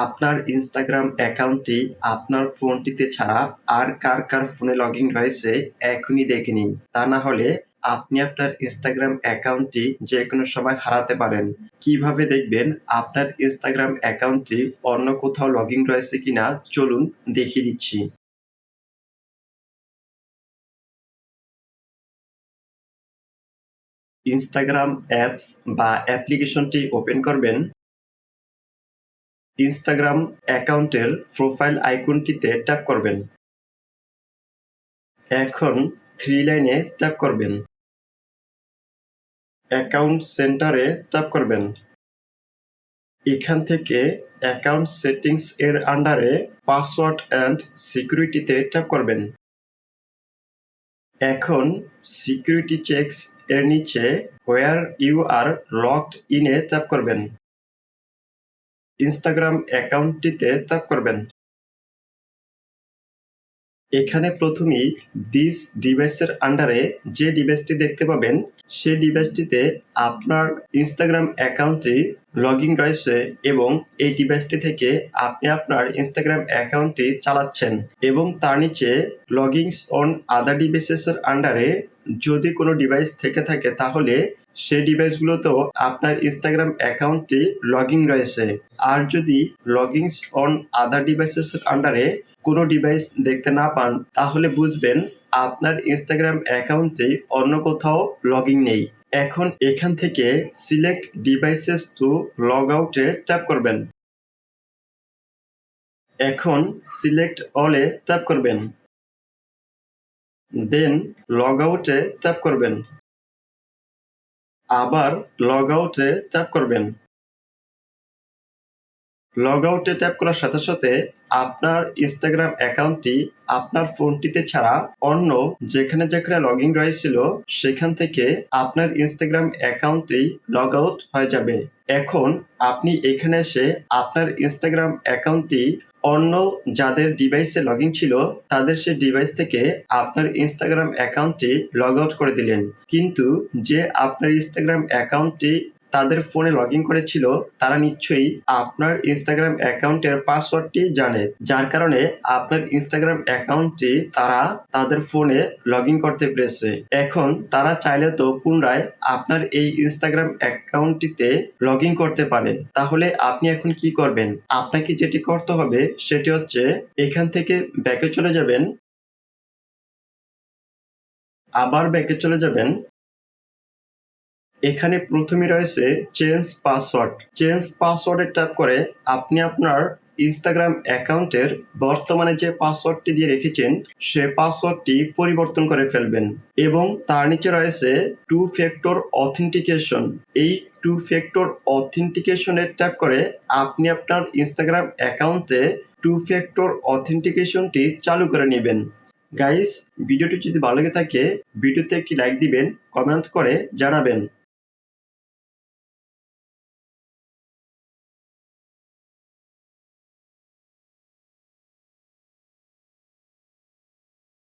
আপনার ইনস্টাগ্রাম অ্যাকাউন্টটি আপনার ফোনটিতে ছাড়া আর কার ফোনে লগইন রয়েছে এখনই দেখে নিন। তা না হলে আপনি আপনার ইনস্টাগ্রাম অ্যাকাউন্টটি যেকোনো সময় হারাতে পারেন। কিভাবে দেখবেন আপনার ইনস্টাগ্রাম অ্যাকাউন্টটি অন্য কোথাও লগইন রয়েছে কিনা চলুন দেখিয়ে দিচ্ছি। ইনস্টাগ্রাম অ্যাপস বা অ্যাপ্লিকেশনটি ওপেন করবেন। ইনস্টাগ্রাম অ্যাকাউন্টের প্রোফাইল আইকনটিতে ট্যাপ করবেন। এখন 3 লাইনে ট্যাপ করবেন। অ্যাকাউন্ট সেন্টারে ট্যাপ করবেন। এখান থেকে অ্যাকাউন্ট সেটিংস এর আন্ডারে পাসওয়ার্ড অ্যান্ড সিকিউরিটিতে ট্যাপ করবেন। এখন সিকিউরিটি চেকস এর নিচে where you are logged in এ ট্যাপ করবেন। ইনস্টাগ্রাম অ্যাকাউন্টটিতে ট্যাপ করবেন। এখানে প্রথমেই দিস ডিভাইসের আন্ডারে যে ডিভাইসটি দেখতে পাবেন সেই ডিভাইসটিতে আপনার ইনস্টাগ্রাম অ্যাকাউন্টটি লগইন রয়েছে এবং এই ডিভাইসটি থেকে আপনি আপনার ইনস্টাগ্রাম অ্যাকাউন্টটি চালাচ্ছেন এবং তার নিচে লগইনস অন আদার ডিভাইসেসের আন্ডারে যদি কোনো ডিভাইস থেকে থাকে তাহলে সেই ডিভাইসগুলোতেও আপনার ইনস্টাগ্রাম অ্যাকাউন্টটি লগইন রয়েছে। আর যদি লগইনস অন আদার ডিভাইসেসের আন্ডারে কোনো ডিভাইস দেখতে না পান তাহলে বুঝবেন আপনার ইনস্টাগ্রাম অ্যাকাউন্টে অন্য কোথাও লগইন নেই। এখন এখান থেকে সিলেক্ট ডিভাইসেস টু লগ আউটে ট্যাপ করবেন। এখন সিলেক্ট অলে ট্যাপ করবেন। দেন লগ আউটে ট্যাপ করবেন। আবার লগ আউটে ট্যাপ করবেন। লগ আউটে ট্যাপ করার সাথে সাথে আপনার ইনস্টাগ্রাম অ্যাকাউন্টটি আপনার ফোনটিতে ছাড়া অন্য যেখানে লগ ইন রয়েছিল সেখান থেকে আপনার ইনস্টাগ্রাম অ্যাকাউন্টটি লগ আউট হয়ে যাবে। এখন আপনি এখানে এসে আপনার ইনস্টাগ্রাম অ্যাকাউন্টটি অন্য যাদের ডিভাইসে লগ ইন ছিল তাদের সেই ডিভাইস থেকে আপনার ইনস্টাগ্রাম অ্যাকাউন্টটি লগ আউট করে দিলেন, কিন্তু যে আপনার ইনস্টাগ্রাম অ্যাকাউন্টটি তাদের ফোনে লগ ইন করেছিল তারা নিশ্চয়ই আপনার ইনস্টাগ্রাম অ্যাকাউন্টের পাসওয়ার্ডটি জানে, যার কারণে আপনার ইনস্টাগ্রাম অ্যাকাউন্টটি তারা তাদের ফোনে লগ ইন করতে পেরেছে। এখন তারা চাইলে তো পুনরায় আপনার এই ইনস্টাগ্রাম অ্যাকাউন্টটিতে লগ ইন করতে পারে। তাহলে আপনি এখন কি করবেন? আপনাকে যেটি করতে হবে সেটি হচ্ছে এখান থেকে ব্যাকে চলে যাবেন। আবার ব্যাকে চলে যাবেন। এখানে প্রথমে রয়েছে চেঞ্জ পাসওয়ার্ড। চেঞ্জ পাসওয়ার্ডে ট্যাপ করে আপনি আপনার ইনস্টাগ্রাম অ্যাকাউন্টের বর্তমানে যে পাসওয়ার্ডটি দিয়ে রেখেছেন সে পাসওয়ার্ডটি পরিবর্তন করে ফেলবেন এবং তার নিচে রয়েছে টু ফ্যাক্টর অথেন্টিকেশন। এই টু ফ্যাক্টর অথেন্টিকেশনে ট্যাপ করে আপনি আপনার ইনস্টাগ্রাম অ্যাকাউন্টে টু ফ্যাক্টর অথেন্টিকেশনটি চালু করে নেবেন। গাইস, ভিডিওটি যদি ভালো লেগে থাকে ভিডিওতে একটি লাইক দিবেন, কমেন্ট করে জানাবেন।